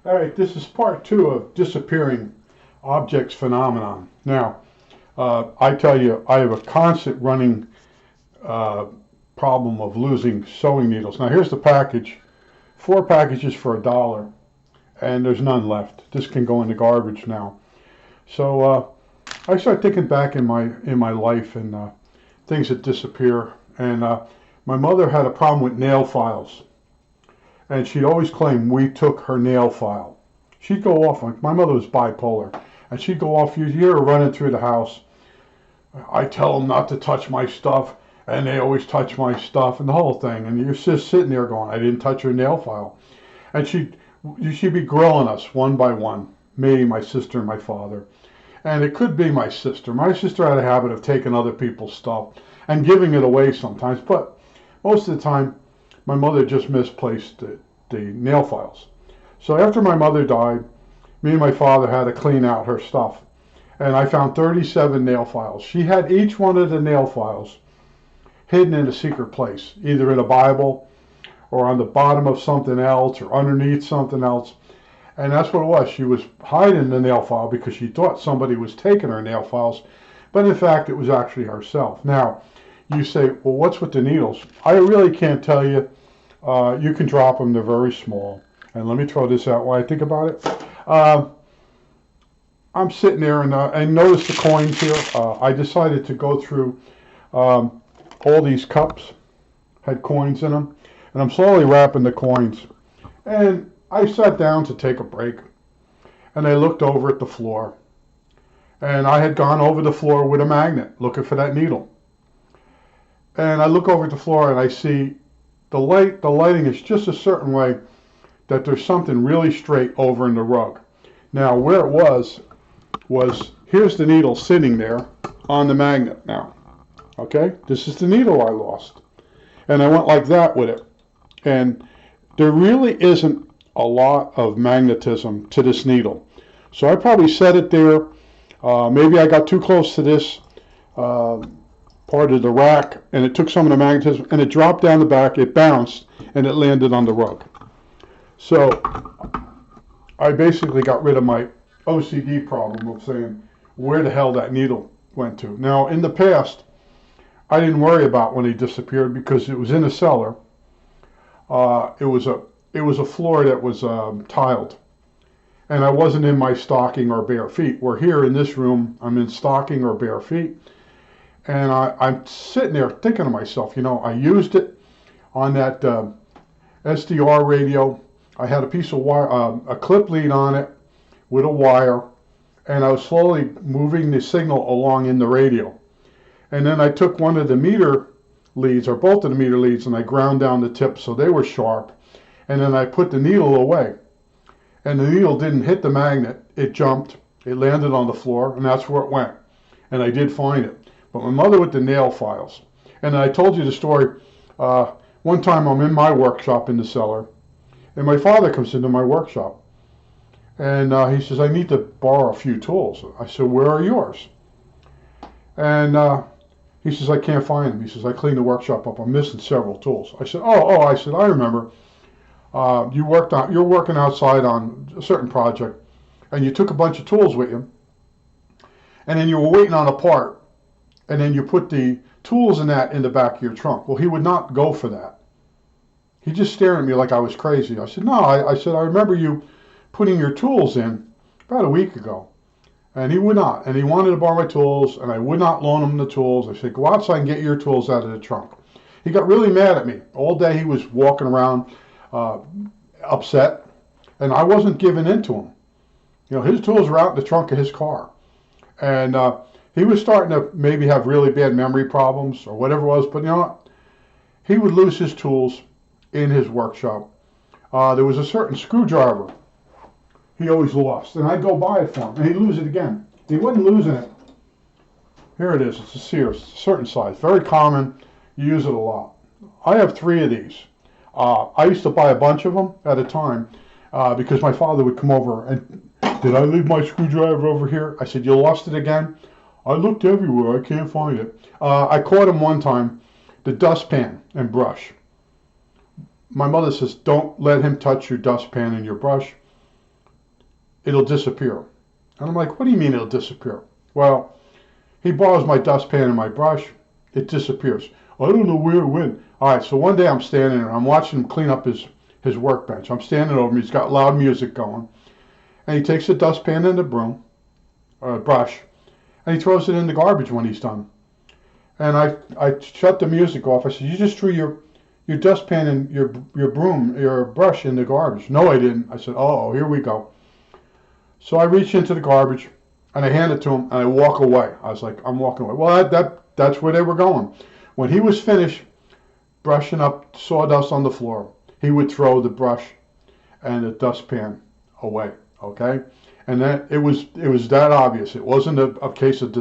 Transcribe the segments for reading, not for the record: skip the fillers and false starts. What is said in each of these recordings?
All right, this is part two of disappearing objects phenomenon. Now, I tell you, I have a constant running uh, problem of losing sewing needles. Now, here's the package, four packages for $1, and there's none left. This can go in the garbage now. So I start thinking back in my life and things that disappear. And my mother had a problem with nail files, and she'd always claim we took her nail file. She'd go off, like my mother was bipolar, and she'd go off, you'd hear her running through the house. I tell them not to touch my stuff, and they always touch my stuff, and the whole thing. And you're just sitting there going, I didn't touch her nail file. And she'd be grilling us one by one, me, my sister, and my father. And it could be my sister. My sister had a habit of taking other people's stuff and giving it away sometimes, but most of the time, my mother just misplaced the nail files. So after my mother died, me and my father had to clean out her stuff. And I found 37 nail files. She had each one of the nail files hidden in a secret place, either in a Bible or on the bottom of something else or underneath something else. And that's what it was. She was hiding the nail file because she thought somebody was taking her nail files, but in fact it was actually herself. Now, you say, well, what's with the needles? I really can't tell you. You can drop them. They're very small. And let me throw this out while I think about it. I'm sitting there and notice the coins here. I decided to go through all these cups, had coins in them, and I'm slowly wrapping the coins. And I sat down to take a break, and I looked over at the floor. And I had gone over the floor with a magnet looking for that needle. And I look over at the floor and I see the lighting is just a certain way that there's something really straight over in the rug. Now where it was here's the needle sitting there on the magnet now. Okay, this is the needle I lost. And I went like that with it. And there really isn't a lot of magnetism to this needle. So I probably set it there. Maybe I got too close to this part of the rack, and it took some of the magnetism, and it dropped down the back, it bounced, and it landed on the rug. So I basically got rid of my OCD problem of saying where the hell that needle went to. Now, in the past, I didn't worry about when he disappeared because it was in a cellar. It was a floor that was tiled, and I wasn't in my stocking or bare feet. Where here in this room, I'm in stocking or bare feet. And I'm sitting there thinking to myself, you know, I used it on that SDR radio. I had a piece of wire, a clip lead on it with a wire, and I was slowly moving the signal along in the radio. And then I took one of the meter leads, or both of the meter leads, and I ground down the tips so they were sharp. And then I put the needle away. And the needle didn't hit the magnet. It jumped, it landed on the floor, and that's where it went. And I did find it. But my mother with the nail files. And I told you the story. One time I'm in my workshop in the cellar, and my father comes into my workshop. And he says, I need to borrow a few tools. I said, where are yours? And he says, I can't find them. He says, I cleaned the workshop up. I'm missing several tools. I said, I said, I remember. You're working outside on a certain project, and you took a bunch of tools with you, and then you were waiting on a part. And then you put the tools in the back of your trunk. Well, he would not go for that. He just stared at me like I was crazy. I said, no, I said, I remember you putting your tools in about a week ago. And he would not. And he wanted to borrow my tools, and I would not loan him the tools. I said, go outside and get your tools out of the trunk. He got really mad at me. All day he was walking around upset, and I wasn't giving in to him. You know, his tools were out in the trunk of his car. And he was starting to maybe have really bad memory problems or whatever it was, but you know what? He would lose his tools in his workshop. There was a certain screwdriver he always lost, and I'd go buy it for him, and he'd lose it again. He wasn't losing it. Here it is. It's a Sears, a certain size, very common. You use it a lot. I have 3 of these. I used to buy a bunch of them at a time because my father would come over and, did I leave my screwdriver over here? I said, you lost it again? I looked everywhere. I can't find it. I caught him one time, the dustpan and brush. My mother says, don't let him touch your dustpan and your brush. it'll disappear. And I'm like, what do you mean it'll disappear? Well, he borrows my dustpan and my brush. It disappears. I don't know where it went. All right, so one day I'm standing there. I'm watching him clean up his workbench. I'm standing over him. He's got loud music going. And he takes the dustpan and the broom, or brush, and he throws it in the garbage when he's done. And I shut the music off. I said, you just threw your dustpan and your broom, your brush in the garbage. No, I didn't. I said, oh, here we go. So I reach into the garbage, and I hand it to him, and I walk away. I was like, I'm walking away. Well, that's where they were going. When he was finished brushing up sawdust on the floor, he would throw the brush and the dustpan away, okay? And that it was that obvious. It wasn't a case of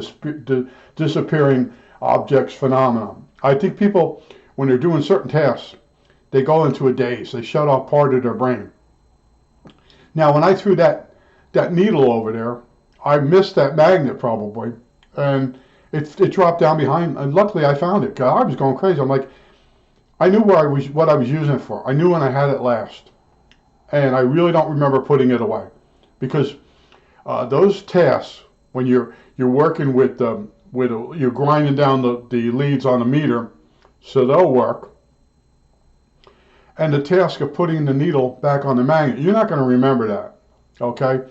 disappearing objects phenomenon. I think people, when they're doing certain tasks, they go into a daze. They shut off part of their brain. Now, when I threw that needle over there, I missed that magnet probably, and it dropped down behind. And luckily, I found it. I was going crazy. I'm like, I knew what I was using it for. I knew when I had it last, and I really don't remember putting it away, because those tasks, when you're working with you're grinding down the leads on the meter, so they'll work. And the task of putting the needle back on the magnet, you're not going to remember that. Okay,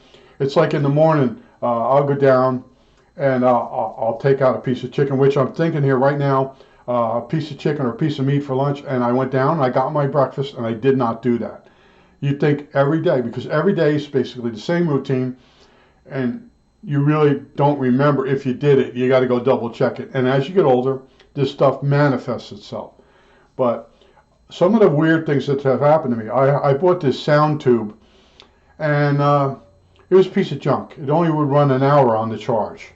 it's like in the morning, I'll go down and I'll take out a piece of chicken, which I'm thinking here right now, a piece of chicken or a piece of meat for lunch, and I went down and I got my breakfast, and I did not do that. You'd think every day, because every day is basically the same routine, and you really don't remember if you did it. You got to go double check it. And as you get older, this stuff manifests itself. But some of the weird things that have happened to me, I bought this sound tube, and it was a piece of junk. It only would run an hour on the charge,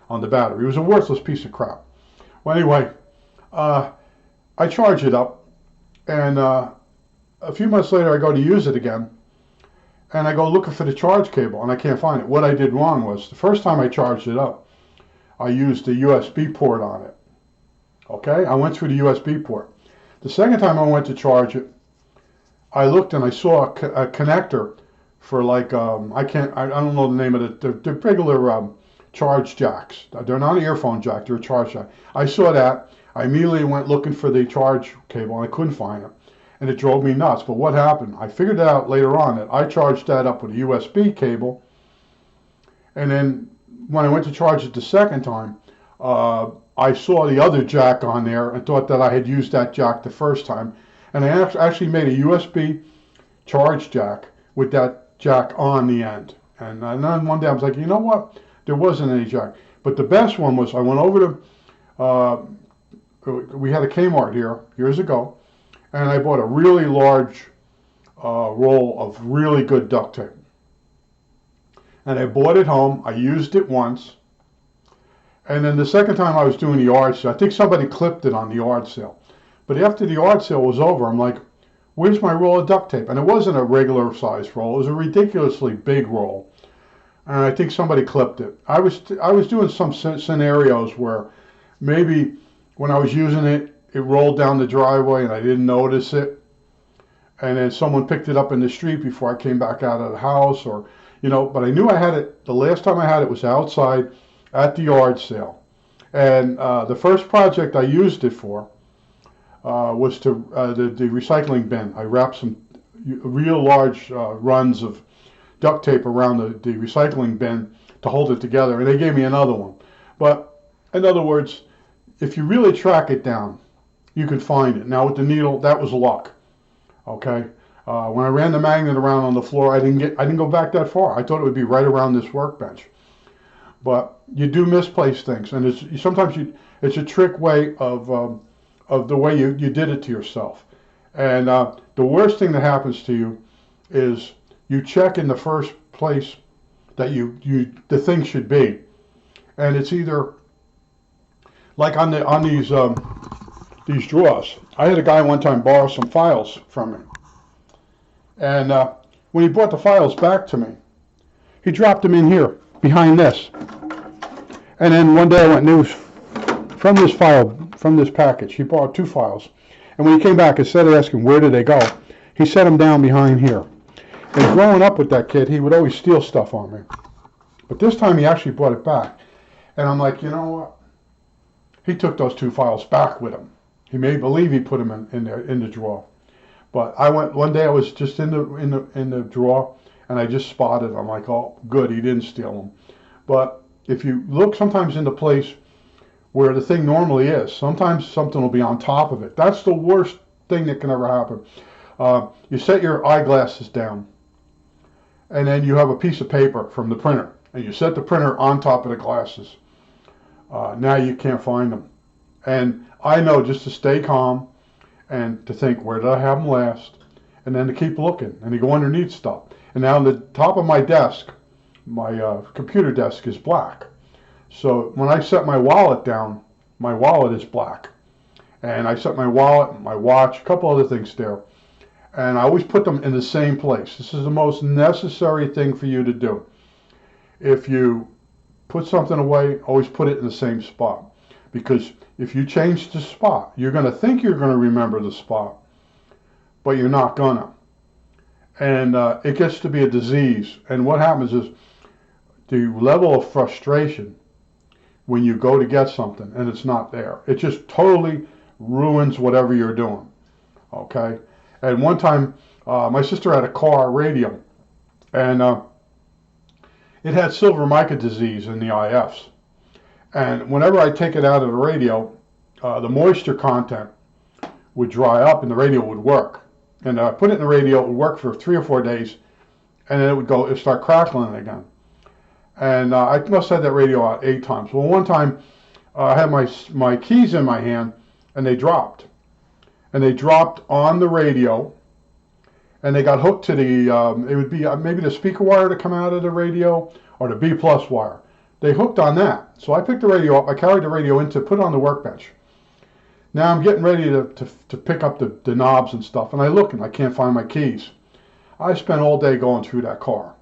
on the battery. It was a worthless piece of crap. Well, anyway, I charge it up, and a few months later I go to use it again, and I go looking for the charge cable, and I can't find it. What I did wrong was, the first time I charged it up, I used the USB port on it. Okay, I went through the USB port. The second time I went to charge it, I looked and I saw a connector for like, I don't know the name of it. They're regular charge jacks. They're not an earphone jack, they're a charge jack. I saw that. I immediately went looking for the charge cable, and I couldn't find it. And it drove me nuts. But what happened? I figured out later on that I charged that up with a USB cable, and then when I went to charge it the second time, I saw the other jack on there and thought that I had used that jack the first time. And I actually made a USB charge jack with that jack on the end. And then one day I was like, you know what? There wasn't any jack. But the best one was, I went over to, we had a Kmart here years ago, and I bought a really large roll of really good duct tape. And I bought it home. I used it once. And then the second time I was doing the yard sale, I think somebody clipped it on the yard sale. But after the yard sale was over, I'm like, where's my roll of duct tape? And it wasn't a regular size roll. It was a ridiculously big roll. And I think somebody clipped it. I was doing some scenarios where maybe when I was using it, it rolled down the driveway and I didn't notice it. And then someone picked it up in the street before I came back out of the house, or, but I knew I had it. The last time I had it was outside at the yard sale. And the first project I used it for was to the recycling bin. I wrapped some real large runs of duct tape around the recycling bin to hold it together, and they gave me another one. But in other words, if you really track it down, you can find it. Now with the needle, that was luck. Okay, when I ran the magnet around on the floor, I didn't go back that far. I thought it would be right around this workbench. But you do misplace things, and it's a trick way of the way you did it to yourself. And the worst thing that happens to you is you check in the first place that the thing should be, and it's either like on these drawers. I had a guy one time borrow some files from me, and when he brought the files back to me, he dropped them in here behind this. And then one day I went news from this package. He bought 2 files, and when he came back, instead of asking where did they go, he set them down behind here. And growing up with that kid, he would always steal stuff on me. But this time he actually brought it back. And I'm like, you know what? He took those 2 files back with him. He made believe he put them in the drawer. But I went one day. I was just in the drawer, and I just spotted. I'm like, oh, good, he didn't steal them. But if you look sometimes in the place where the thing normally is, sometimes something will be on top of it. That's the worst thing that can ever happen. You set your eyeglasses down, and then you have a piece of paper from the printer, and you set the printer on top of the glasses. Now you can't find them. And I know just to stay calm and to think, where did I have them last? And then to keep looking, and to go underneath stuff. And now on the top of my desk, my computer desk is black. So when I set my wallet down, my wallet is black. And I set my wallet, my watch, a couple other things there. And I always put them in the same place. This is the most necessary thing for you to do. If you put something away, always put it in the same spot. Because if you change the spot, you're going to think you're going to remember the spot, but you're not going to. And it gets to be a disease. And what happens is the level of frustration when you go to get something and it's not there. It just totally ruins whatever you're doing. Okay? And one time, my sister had a car radio, and it had silver mica disease in the IFs. And whenever I take it out of the radio, the moisture content would dry up and the radio would work. And I put it in the radio, it would work for 3 or 4 days, and then it would start crackling again. And I must have had that radio out 8 times. Well, one time I had my keys in my hand, and they dropped. And they dropped on the radio, and they got hooked to the, it would be maybe the speaker wire to come out of the radio, or the B+ wire. They hooked on that. So I picked the radio up, I carried the radio in to put it on the workbench. Now I'm getting ready to pick up the knobs and stuff, and I look and I can't find my keys. I spent all day going through that car.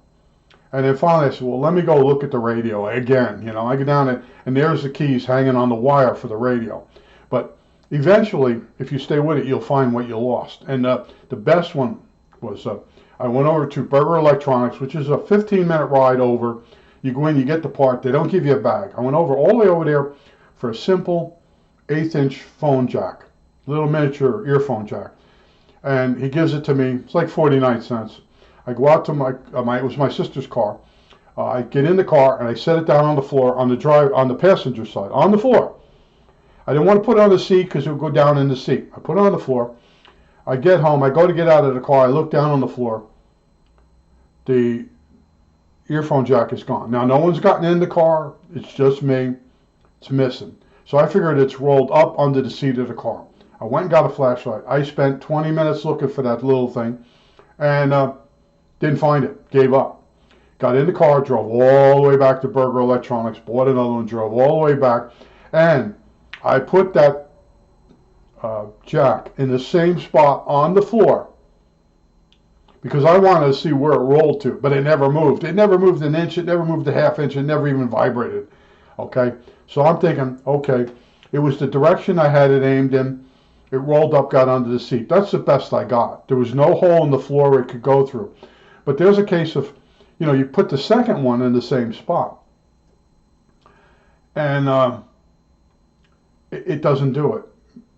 And then finally I said, well, let me go look at the radio again. You know, I get down there, and there's the keys hanging on the wire for the radio. But eventually, if you stay with it, you'll find what you lost. And the best one was, I went over to Burger Electronics, which is a 15-minute ride over. You go in, you get the part, they don't give you a bag. I went over all the way over there for a simple 1/8-inch phone jack, little miniature earphone jack. And he gives it to me, it's like 49 cents. I go out to it was my sister's car. I get in the car and I set it down on the floor on the passenger side, on the floor. I didn't want to put it on the seat because it would go down in the seat. I put it on the floor. I get home, I go to get out of the car, I look down on the floor. The earphone jack is gone. Now, no one's gotten in the car. It's just me. It's missing. So I figured it's rolled up under the seat of the car. I went and got a flashlight. I spent 20 minutes looking for that little thing and didn't find it. Gave up. Got in the car, drove all the way back to Burger Electronics, bought another one, drove all the way back, and I put that jack in the same spot on the floor because I wanted to see where it rolled to, but it never moved. It never moved an inch. It never moved a ½ inch. It never even vibrated. Okay, so I'm thinking, okay, it was the direction I had it aimed in. It rolled up, got under the seat. That's the best I got. There was no hole in the floor it could go through. But there's a case of, you know, you put the second one in the same spot, and it doesn't do it.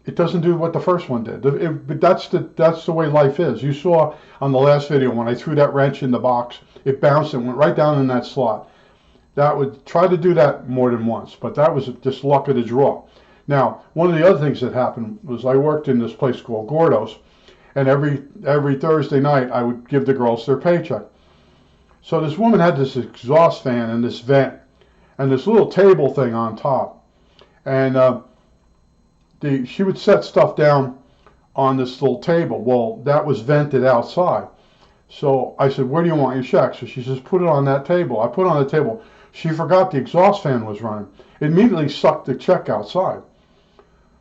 It doesn't do what the first one did. But that's the way life is. You saw on the last video when I threw that wrench in the box, it bounced and went right down in that slot. That would try to do that more than once, but that was just luck of the draw. Now, one of the other things that happened was I worked in this place called Gordo's, and every Thursday night I would give the girls their paycheck. So this woman had this exhaust fan and this vent and this little table thing on top, and she would set stuff down on this little table. Well, that was vented outside. So I said, where do you want your check? So she says, put it on that table. I put it on the table. She forgot the exhaust fan was running. It immediately sucked the check outside.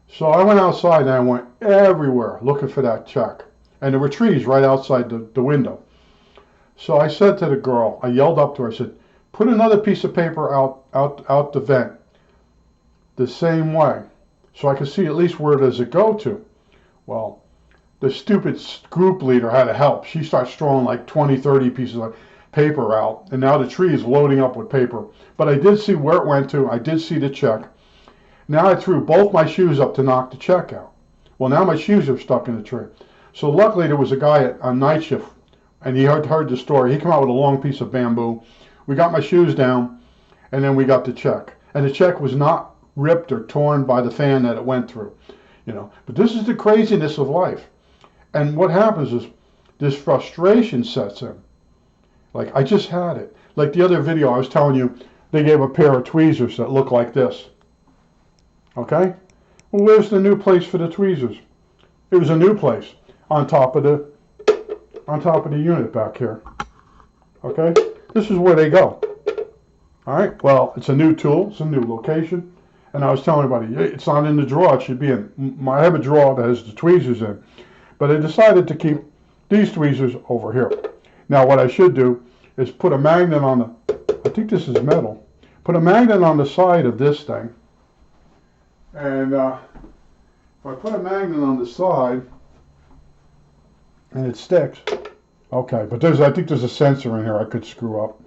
So I went outside and I went everywhere looking for that check. And there were trees right outside the window. So I said to the girl, I yelled up to her, I said, put another piece of paper out the vent the same way, so I could see at least where does it go to. Well, the stupid group leader had to help. She starts throwing like 20, 30 pieces of paper out, and now the tree is loading up with paper. But I did see where it went to. I did see the check. Now I threw both my shoes up to knock the check out. Well, now my shoes are stuck in the tree. So luckily there was a guy on night shift, and he heard the story. He came out with a long piece of bamboo. We got my shoes down, and then we got the check. And the check was not ripped or torn by the fan that it went through. You know, but this is the craziness of life. And what happens is this frustration sets in. Like, I just had it. Like the other video I was telling you, they gave a pair of tweezers that look like this. Okay? Well, where's the new place for the tweezers? It was a new place on top of the unit back here. Okay? This is where they go. All right? Well, it's a new tool. It's a new location. And I was telling everybody, it's not in the drawer. It should be in. I have a drawer that has the tweezers in. But I decided to keep these tweezers over here. Now what I should do is put a magnet on the, I think this is metal, put a magnet on the side of this thing. And if I put a magnet on the side and it sticks, okay, but I think there's a sensor in here I could screw up.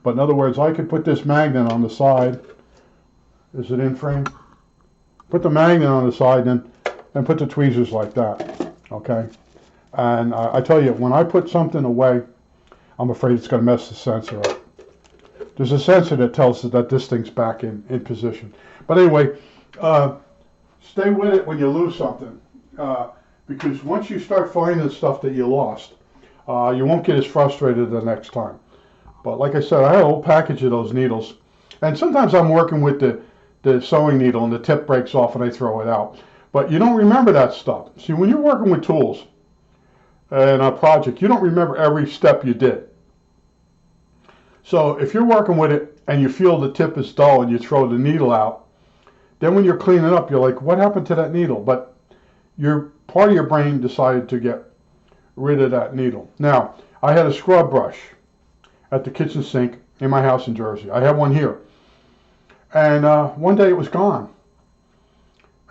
But in other words, I could put this magnet on the side. Is it in frame? Put the magnet on the side and put the tweezers like that. Okay, and I tell you, when I put something away, I'm afraid it's going to mess the sensor up. There's a sensor that tells us that this thing's back in position. But anyway, stay with it when you lose something, because once you start finding stuff that you lost, you won't get as frustrated the next time. But like I said, I had a whole package of those needles, and sometimes I'm working with the sewing needle and the tip breaks off and I throw it out. But you don't remember that stuff. See, when you're working with tools in a project, you don't remember every step you did. So if you're working with it and you feel the tip is dull and you throw the needle out, then when you're cleaning up, you're like, what happened to that needle? But part of your brain decided to get rid of that needle. Now, I had a scrub brush at the kitchen sink in my house in Jersey. I have one here. And one day it was gone.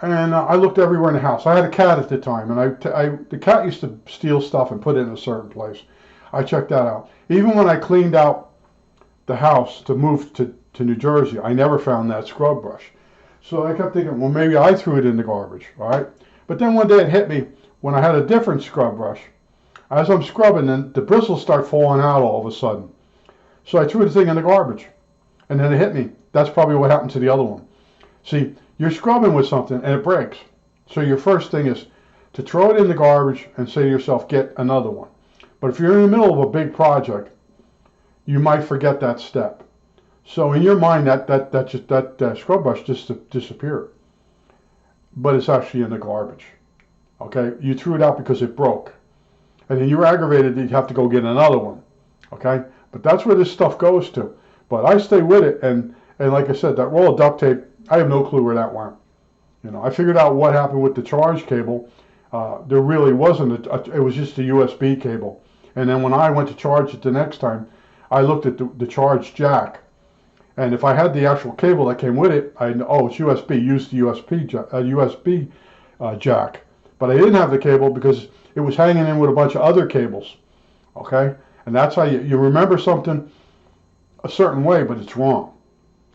And I looked everywhere in the house. I had a cat at the time, and the cat used to steal stuff and put it in a certain place. I checked that out. Even when I cleaned out the house to move to New Jersey, I never found that scrub brush. So I kept thinking, well, maybe I threw it in the garbage, all right? But then one day it hit me when I had a different scrub brush. As I'm scrubbing, then the bristles start falling out all of a sudden. So I threw the thing in the garbage, and then it hit me. That's probably what happened to the other one. See, you're scrubbing with something and it breaks. So your first thing is to throw it in the garbage and say to yourself, get another one. But if you're in the middle of a big project, you might forget that step. So in your mind, that scrub brush just disappeared. But it's actually in the garbage. Okay, you threw it out because it broke. And then you're aggravated that you have to go get another one. Okay, but that's where this stuff goes to. But I stay with it, and like I said, that roll of duct tape, I have no clue where that went. You know, I figured out what happened with the charge cable. There really wasn't it was just a USB cable. And then when I went to charge it the next time, I looked at the charge jack. And if I had the actual cable that came with it, I know, oh, it's USB, use the USB jack. But I didn't have the cable because it was hanging in with a bunch of other cables. Okay? And that's how you remember something a certain way, but it's wrong.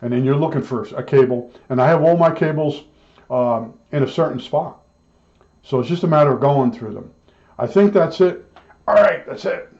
And then you're looking for a cable. And I have all my cables in a certain spot. So it's just a matter of going through them. I think that's it. All right, that's it.